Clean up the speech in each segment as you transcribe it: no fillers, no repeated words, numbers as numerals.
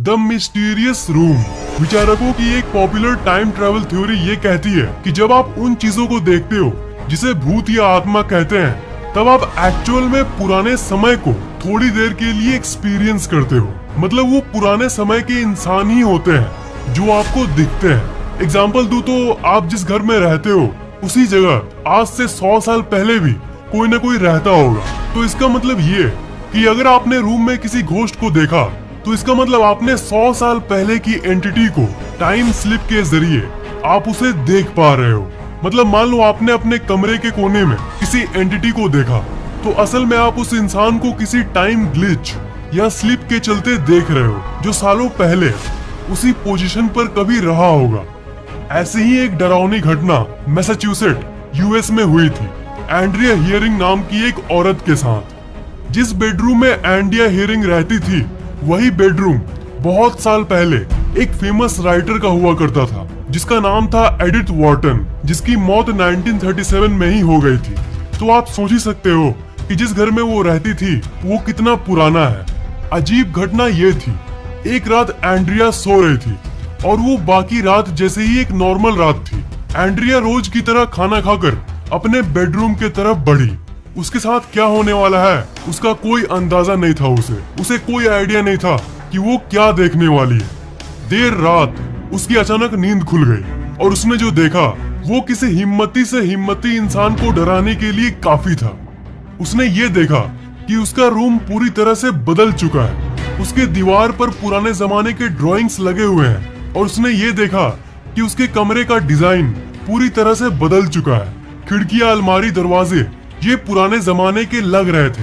The mysterious room. विचारकों की एक पॉपुलर टाइम ट्रेवल थ्योरी ये कहती है कि जब आप उन चीजों को देखते हो जिसे भूत या आत्मा कहते हैं, तब आप एक्चुअल में पुराने समय को थोड़ी देर के लिए एक्सपीरियंस करते हो। मतलब वो पुराने समय के इंसान ही होते हैं जो आपको दिखते हैं। एग्जाम्पल दूं तो आप जिस घर में रहते हो उसी जगह आज से 100 साल पहले भी कोई ना कोई रहता होगा। तो इसका मतलब ये कि अगर आपने रूम में किसी घोस्ट को देखा तो इसका मतलब आपने 100 साल पहले की एंटिटी को टाइम स्लिप के जरिए आप उसे देख पा रहे हो। मतलब मान लो आपने अपने कमरे के कोने में किसी एंटिटी को देखा, तो असल में आप उस इंसान को किसी टाइम ग्लिच या स्लिप के चलते देख रहे हो जो सालों पहले उसी पोजीशन पर कभी रहा होगा। ऐसी ही एक डरावनी घटना मैसाचुसेट यूएस में हुई थी एंड्रिया हियरिंग नाम की एक औरत के साथ। जिस बेडरूम में एंड्रिया हियरिंग रहती थी वही बेडरूम बहुत साल पहले एक फेमस राइटर का हुआ करता था जिसका नाम था एडिथ वॉर्टन, जिसकी मौत 1937 में ही हो गई थी। तो आप सोच ही सकते हो कि जिस घर में वो रहती थी वो कितना पुराना है। अजीब घटना ये थी, एक रात एंड्रिया सो रही थी और वो बाकी रात जैसे ही एक नॉर्मल रात थी। एंड्रिया रोज की तरह खाना खाकर अपने बेडरूम के तरफ बढ़ी। उसके साथ क्या होने वाला है उसका कोई अंदाजा नहीं था। उसे कोई आइडिया नहीं था कि वो क्या देखने वाली है। देर रात उसकी अचानक नींद खुल गई और उसने जो देखा वो किसी हिम्मती से हिम्मती इंसान को डराने के लिए काफी था। उसने ये देखा कि उसका रूम पूरी तरह से बदल चुका है। उसके दीवार पर पुराने जमाने के ड्राइंग्स लगे हुए हैं और उसने ये देखा कि उसके कमरे का डिजाइन पूरी तरह से बदल चुका है। खिड़कियां, अलमारी, दरवाजे ये पुराने जमाने के लग रहे थे।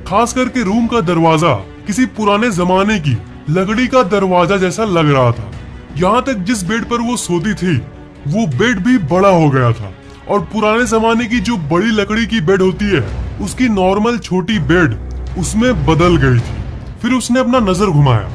खास करके रूम का दरवाजा किसी पुराने जमाने की लकड़ी का दरवाजा जैसा लग रहा था। यहाँ तक जिस बेड पर वो सोती थी वो बेड भी बड़ा हो गया था और पुराने जमाने की जो बड़ी लकड़ी की बेड होती है उसकी नॉर्मल छोटी बेड उसमें बदल गई थी। फिर उसने अपना नजर घुमाया।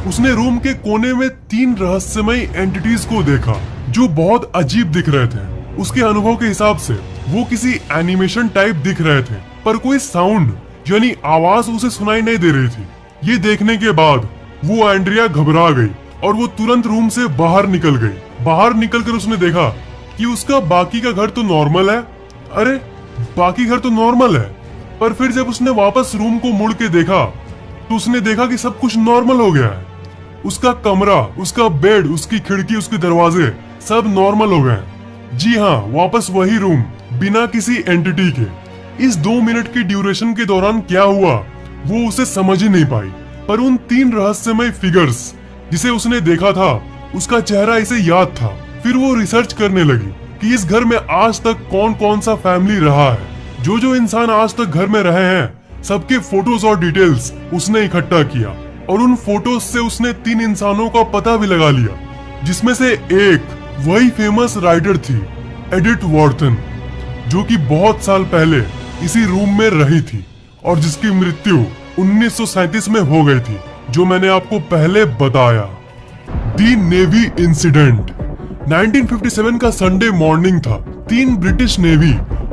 उसने रूम के कोने में 3 रहस्यमयी एंटिटीज को देखा जो बहुत अजीब दिख रहे थे। उसके अनुभव के हिसाब से वो किसी एनिमेशन टाइप दिख रहे थे, पर कोई साउंड यानी आवाज उसे सुनाई नहीं दे रही थी। ये देखने के बाद वो एंड्रिया घबरा गई और वो तुरंत रूम से बाहर निकल गई। बाहर निकलकर उसने देखा कि उसका बाकी का घर तो नॉर्मल है। अरे बाकी घर तो नॉर्मल है, पर फिर जब उसने वापस रूम को मुड़ के देखा तो उसने देखा कि सब कुछ नॉर्मल हो गया है। उसका कमरा, उसका बेड, उसकी खिड़की, उसके दरवाजे सब नॉर्मल हो गए। जी हाँ, वापस वही रूम बिना किसी एंटिटी के। इस 2 मिनट की ड्यूरेशन के दौरान क्या हुआ वो उसे समझ ही नहीं पाई, पर उन 3 रहस्यमय फिगर्स जिसे उसने देखा था उसका चेहरा इसे याद था। फिर वो रिसर्च करने लगी कि इस घर में आज तक कौन कौन सा फैमिली रहा है। जो इंसान आज तक घर में रहे हैं सबके फोटोज और डिटेल्स उसने इकट्ठा किया और उन फोटोज से उसने 3 इंसानों का पता भी लगा लिया, जिसमें से एक वही फेमस राइटर थी एडिथ वॉर्टन, जो कि बहुत साल पहले इसी रूम में रही थी और जिसकी मृत्यु 1937 में हो गई थी, जो मैंने आपको पहले बताया। दी नेवी इंसिडेंट 1957 का संडे मॉर्निंग था। 3 ब्रिटिश नेवी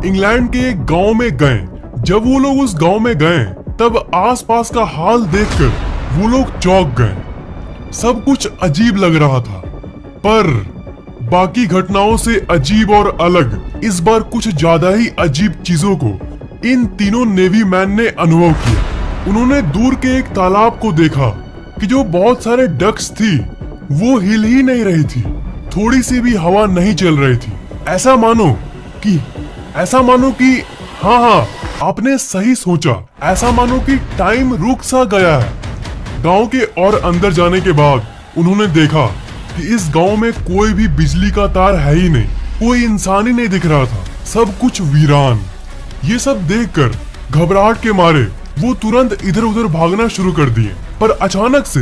इंग्लैंड के एक गांव में गए। जब वो लोग उस गांव में गए तब आसपास का हाल देखकर वो लोग चौंक गए। सब कुछ अजीब लग रहा था, पर बाकी घटनाओं से अजीब और अलग इस बार कुछ ज्यादा ही अजीब चीजों को इन तीनों नेवी मैन ने अनुभव किया। उन्होंने दूर के एक तालाब को देखा कि जो बहुत सारे डक्स थी वो हिल ही नहीं रही थी, थोड़ी सी भी हवा नहीं चल रही थी। ऐसा मानो कि हाँ, आपने सही सोचा, ऐसा मानो कि टाइम रुक सा गया है। गांव के और अंदर जाने के बाद उन्होंने देखा कि इस गांव में कोई भी बिजली का तार है ही नहीं, कोई इंसान ही नहीं दिख रहा था, सब कुछ वीरान। ये सब देखकर घबराहट के मारे वो तुरंत इधर उधर भागना शुरू कर दिए, पर अचानक से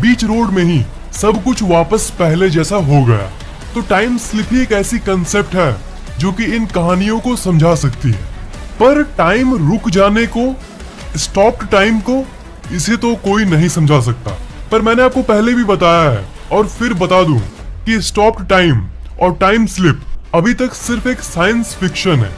बीच रोड में ही सब कुछ वापस पहले जैसा हो गया। तो टाइम स्लिप ही एक ऐसी कंसेप्ट है जो कि इन कहानियों को समझा सकती है, पर टाइम रुक जाने को, स्टॉप्ड टाइम को, इसे तो कोई नहीं समझा सकता। पर मैंने आपको पहले भी बताया है और फिर बता दूं कि स्टॉप्ड टाइम और टाइम स्लिप अभी तक सिर्फ एक साइंस फिक्शन है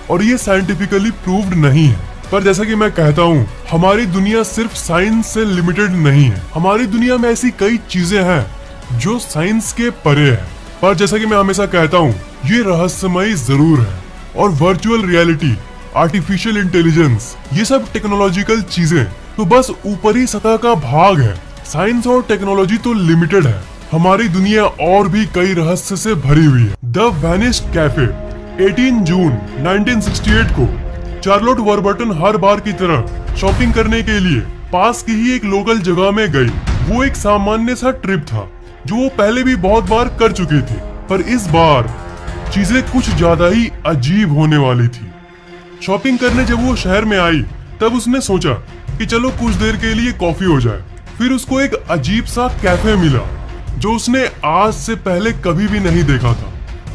और ये साइंटिफिकली प्रूव्ड नहीं है। पर जैसा कि मैं कहता हूँ, हमारी दुनिया सिर्फ साइंस से लिमिटेड नहीं है। हमारी दुनिया में ऐसी कई चीजें हैं जो साइंस के परे है। पर जैसा कि मैं हमेशा कहता हूँ, ये रहस्यमयी जरूर है। और वर्चुअल रियलिटी, आर्टिफिशियल इंटेलिजेंस, ये सब टेक्नोलॉजिकल चीजें तो बस ऊपरी सतह का भाग है। साइंस और टेक्नोलॉजी तो लिमिटेड है। हमारी दुनिया और भी कई रहस्य से भरी हुई है। द वैनिश्ड कैफे 18 जून 1968 को चार्लोट वॉरबर्टन हर बार की तरह शॉपिंग करने के लिए पास की ही एक लोकल जगह में गई। वो एक सामान्य सा ट्रिप था जो वो पहले भी बहुत बार कर चुकी थी, पर इस बार चीजें कुछ ज्यादा ही अजीब होने वाली थी। शॉपिंग करने जब वो शहर में आई तब उसने सोचा कि चलो कुछ देर के लिए कॉफी हो जाए। फिर उसको एक अजीब सा कैफे मिला जो उसने आज से पहले कभी भी नहीं देखा था।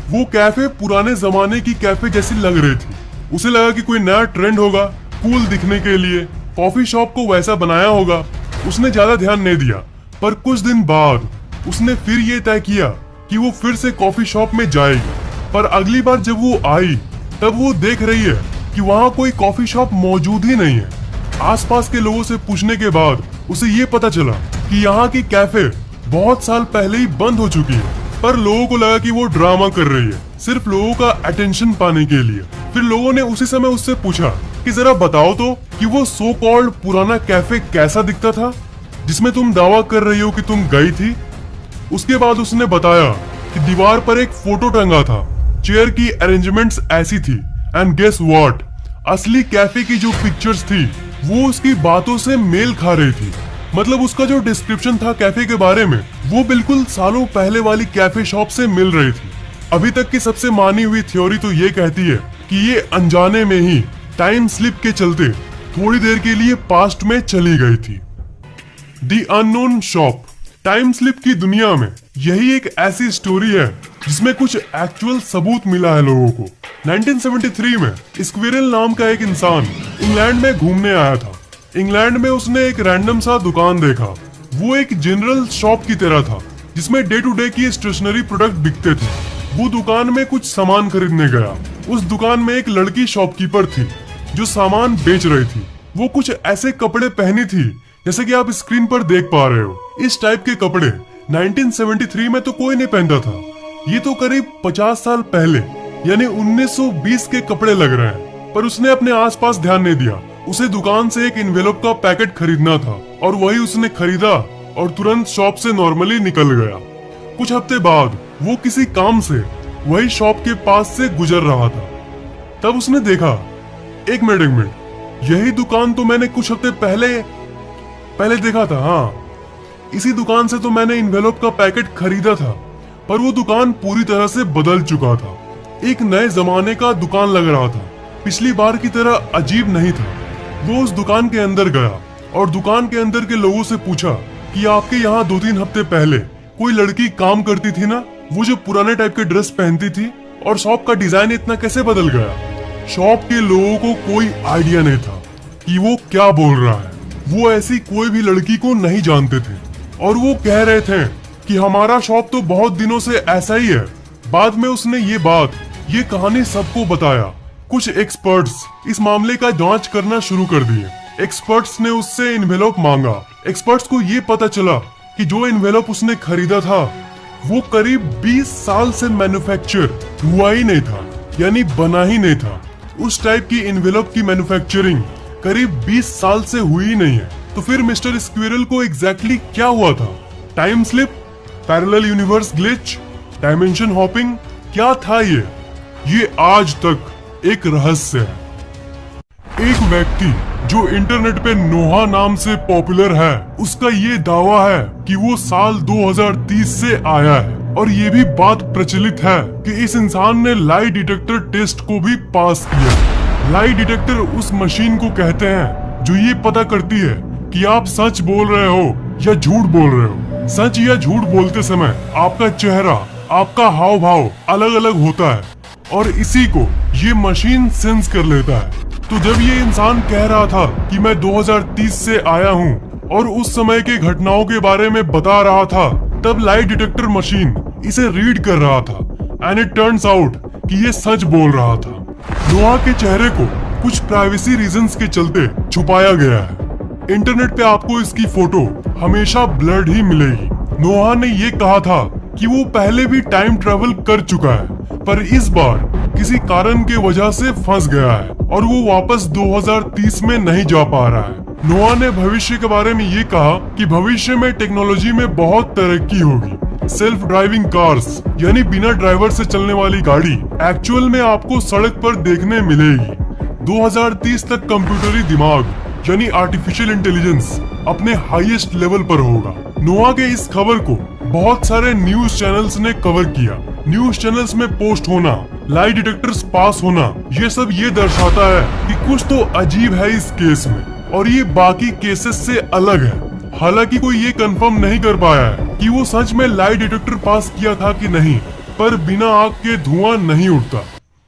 वो कैफे पुराने जमाने की कैफे जैसी लग रही थी। उसे लगा कि कोई नया ट्रेंड होगा, कूल दिखने के लिए कॉफी शॉप को वैसा बनाया होगा। उसने ज्यादा ध्यान नहीं दिया, पर कुछ दिन बाद उसने फिर ये तय किया कि वो फिर से कॉफी शॉप में जाएगी। पर अगली बार जब वो आई तब वो देख रही है कि वहाँ कोई कॉफी शॉप मौजूद ही नहीं है। आसपास के लोगों से पूछने के बाद उसे ये पता चला कि यहाँ की कैफे बहुत साल पहले ही बंद हो चुकी है। पर लोगों को लगा कि वो ड्रामा कर रही है, सिर्फ लोगों का अटेंशन पाने के लिए। फिर लोगों ने उसी समय उससे पूछा कि जरा बताओ तो कि वो सो कॉल्ड पुराना कैफे कैसा दिखता था जिसमें तुम दावा कर रही हो कि तुम गई थी। उसके बाद उसने बताया कि दीवार पर एक फोटो टंगा था, चेयर की अरेंजमेंट्स ऐसी थी, एंड गेस व्हाट, असली कैफे की जो पिक्चर्स थी वो उसकी बातों से मेल खा रही थी। मतलब उसका जो डिस्क्रिप्शन था कैफे के बारे में वो बिल्कुल सालों पहले वाली कैफे शॉप से मिल रही थी। अभी तक की सबसे मानी हुई थ्योरी तो ये कहती है कि ये अनजाने में ही टाइम स्लिप के चलते थोड़ी देर के लिए पास्ट में चली गई थी। The unknown shop. Time slip की दुनिया में यही एक ऐसी स्टोरी है जिसमें कुछ एक्चुअल सबूत मिला है लोगों को। 1973 में स्क्विरल नाम का एक इंसान इंग्लैंड में घूमने आया था। इंग्लैंड में उसने एक रैंडम सा दुकान देखा। वो एक जनरल शॉप की तरह था जिसमें डे टू डे की स्टेशनरी प्रोडक्ट बिकते थे। वो दुकान में कुछ सामान खरीदने गया। उस दुकान में एक लड़की शॉपकीपर थी जो सामान बेच रही थी। वो कुछ ऐसे कपड़े पहनी थी जैसे कि आप स्क्रीन पर देख पा रहे हो। इस टाइप के कपड़े 1973 में तो कोई नहीं पहनता था। ये तो करीब 50 साल पहले यानी 1920 के कपड़े लग रहे हैं। पर उसने अपने आसपास ध्यान नहीं दिया। उसे दुकान से एक इन्वेलप का पैकेट खरीदना था और वही उसने खरीदा और तुरंत शॉप से नॉर्मली निकल गया। कुछ हफ्ते बाद वो किसी काम से वही शॉप के पास से गुजर रहा था। तब उसने देखा, एक मिनट, यही दुकान तो मैंने कुछ हफ्ते पहले देखा था। हाँ, इसी दुकान से तो मैंने इन्वेलप का पैकेट खरीदा था। पर वो दुकान पूरी तरह से बदल चुका था। एक नए जमाने का दुकान लग रहा था, पिछली बार की तरह अजीब नहीं था। वो उस दुकान के अंदर गया और दुकान के अंदर के लोगों से पूछा कि आपके यहाँ 2-3 हफ्ते पहले कोई लड़की काम करती थी ना, वो जो पुराने टाइप के ड्रेस पहनती थी, और शॉप का डिजाइन इतना कैसे बदल गया। शॉप के लोगों को कोई आइडिया नहीं था कि वो क्या बोल रहा है। वो ऐसी कोई भी लड़की को नहीं जानते थे और वो कह रहे थे कि हमारा शॉप तो बहुत दिनों से ऐसा ही है। बाद में उसने ये कहानी सबको बताया। कुछ एक्सपर्ट्स इस मामले का जांच करना शुरू कर दिए। एक्सपर्ट्स ने उससे इन्वेलप मांगा। एक्सपर्ट्स को ये पता चला कि जो इन्वेलप उसने खरीदा था वो करीब 20 साल से मैन्युफैक्चर हुआ ही नहीं था, यानी बना ही नहीं था। उस टाइप की इन्वेलप की मैन्युफैक्चरिंग करीब 20 साल से हुई ही नहीं है। तो फिर मिस्टर स्क्विरल को एग्जैक्टली क्या हुआ था? Time slip, parallel universe glitch, dimension hopping, क्या था ये आज तक एक रहस्य है। एक व्यक्ति जो इंटरनेट पे नोहा नाम से पॉपुलर है, उसका ये दावा है कि वो साल 2030 से आया है। और ये भी बात प्रचलित है कि इस इंसान ने लाई डिटेक्टर टेस्ट को भी पास किया। लाई डिटेक्टर उस मशीन को कहते हैं जो ये पता करती है कि आप सच बोल रहे हो या झूठ बोल रहे हो। सच या झूठ बोलते समय आपका चेहरा, आपका हाव भाव अलग अलग होता है और इसी को ये मशीन सेंस कर लेता है। तो जब ये इंसान कह रहा था कि मैं 2030 से आया हूँ और उस समय के घटनाओं के बारे में बता रहा था, तब लाई डिटेक्टर मशीन इसे रीड कर रहा था एंड इट टर्न्स आउट कि ये सच बोल रहा था। नोआ के चेहरे को कुछ प्राइवेसी रीजंस के चलते छुपाया गया है। इंटरनेट पे आपको इसकी फोटो हमेशा ब्लर्ड ही मिलेगी। नोआ ने ये कहा था कि वो पहले भी टाइम ट्रेवल कर चुका है, पर इस बार किसी कारण के वजह से फंस गया है और वो वापस 2030 में नहीं जा पा रहा है। नोआ ने भविष्य के बारे में ये कहा कि भविष्य में टेक्नोलॉजी में बहुत तरक्की होगी। सेल्फ ड्राइविंग कार्स यानी बिना ड्राइवर से चलने वाली गाड़ी एक्चुअल में आपको सड़क पर देखने मिलेगी। 2030 तक कंप्यूटरी दिमाग यानी आर्टिफिशियल इंटेलिजेंस अपने हाईएस्ट लेवल पर होगा। नोआ के इस खबर को बहुत सारे न्यूज चैनल्स ने कवर किया। न्यूज चैनल्स में पोस्ट होना, लाई डिटेक्टर्स पास होना, ये सब ये दर्शाता है कि कुछ तो अजीब है इस केस में और ये बाकी केसेस से अलग है। हालांकि कोई ये कंफर्म नहीं कर पाया है कि वो सच में लाई डिटेक्टर पास किया था कि नहीं, पर बिना आग के धुआं नहीं उठता।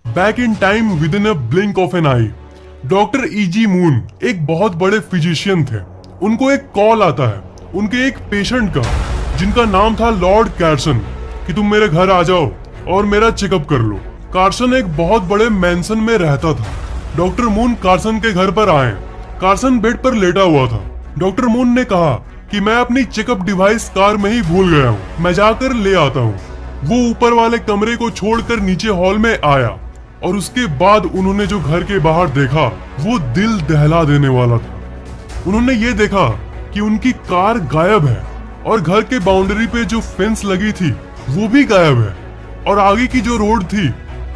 Back in time within a blink of an eye, doctor ईजी मून एक बहुत बड़े फिजिशियन थे। उनको एक कॉल आता है उनके एक पेशेंट का जिनका नाम था लॉर्ड कार्सन कि तुम मेरे घर आ जाओ और मेरा चेकअप कर लो। कार्सन एक बहुत बड़े मैंसन में रहता था। डॉक्टर मून कार्सन के घर पर आए। कार्सन बेड पर लेटा हुआ था। डॉक्टर मून ने कहा कि मैं अपनी चेकअप डिवाइस कार में ही भूल गया हूँ, मैं जाकर ले आता हूँ। वो ऊपर वाले कमरे को छोड़कर नीचे हॉल में आया और उसके बाद उन्होंने जो घर के बाहर देखा वो दिल दहला देने वाला था। उन्होंने ये देखा कि उनकी कार गायब है और घर के बाउंड्री पे जो फेंस लगी थी वो भी गायब है और आगे की जो रोड थी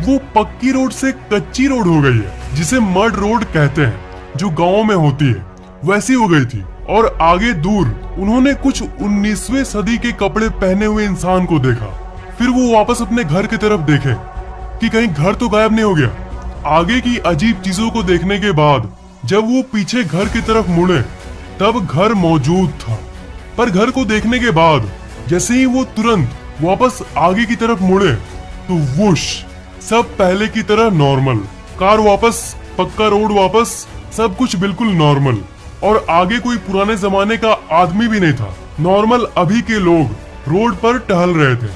वो पक्की रोड से कच्ची रोड हो गई है, जिसे मड रोड कहते हैं, जो गाँव में होती है, वैसी हो गई थी। और आगे दूर उन्होंने कुछ 19वीं सदी के कपड़े पहने हुए इंसान को देखा। फिर वो वापस अपने घर की तरफ देखे कि कहीं घर तो गायब नहीं हो गया। आगे की अजीब चीजों को देखने के बाद जब वो पीछे घर की तरफ मुड़े तब घर मौजूद था, पर घर को देखने के बाद जैसे ही वो तुरंत वापस आगे की तरफ मुड़े तो वुश, सब पहले की तरह नॉर्मल। कार वापस, पक्का रोड वापस, सब कुछ बिल्कुल नॉर्मल। और आगे कोई पुराने जमाने का आदमी भी नहीं था। नॉर्मल अभी के लोग रोड पर टहल रहे थे।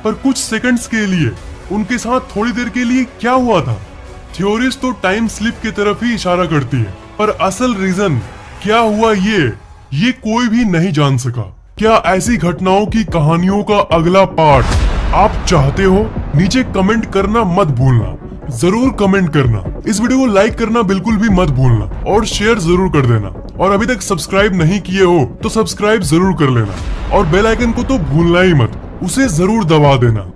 पर कुछ सेकंड्स के लिए उनके साथ थोड़ी देर के लिए क्या हुआ था? थ्योरीज तो टाइम स्लिप की तरफ ही इशारा करती है, पर असल रीजन क्या हुआ ये कोई भी नहीं जान सका। क्या ऐसी घटनाओं की कहानियों का अगला पार्ट आप चाहते हो? नीचे कमेंट करना मत भूलना, जरूर कमेंट करना। इस वीडियो को लाइक करना बिल्कुल भी मत भूलना और शेयर जरूर कर देना। और अभी तक सब्सक्राइब नहीं किए हो तो सब्सक्राइब जरूर कर लेना और बेल आइकन को तो भूलना ही मत, उसे जरूर दबा देना।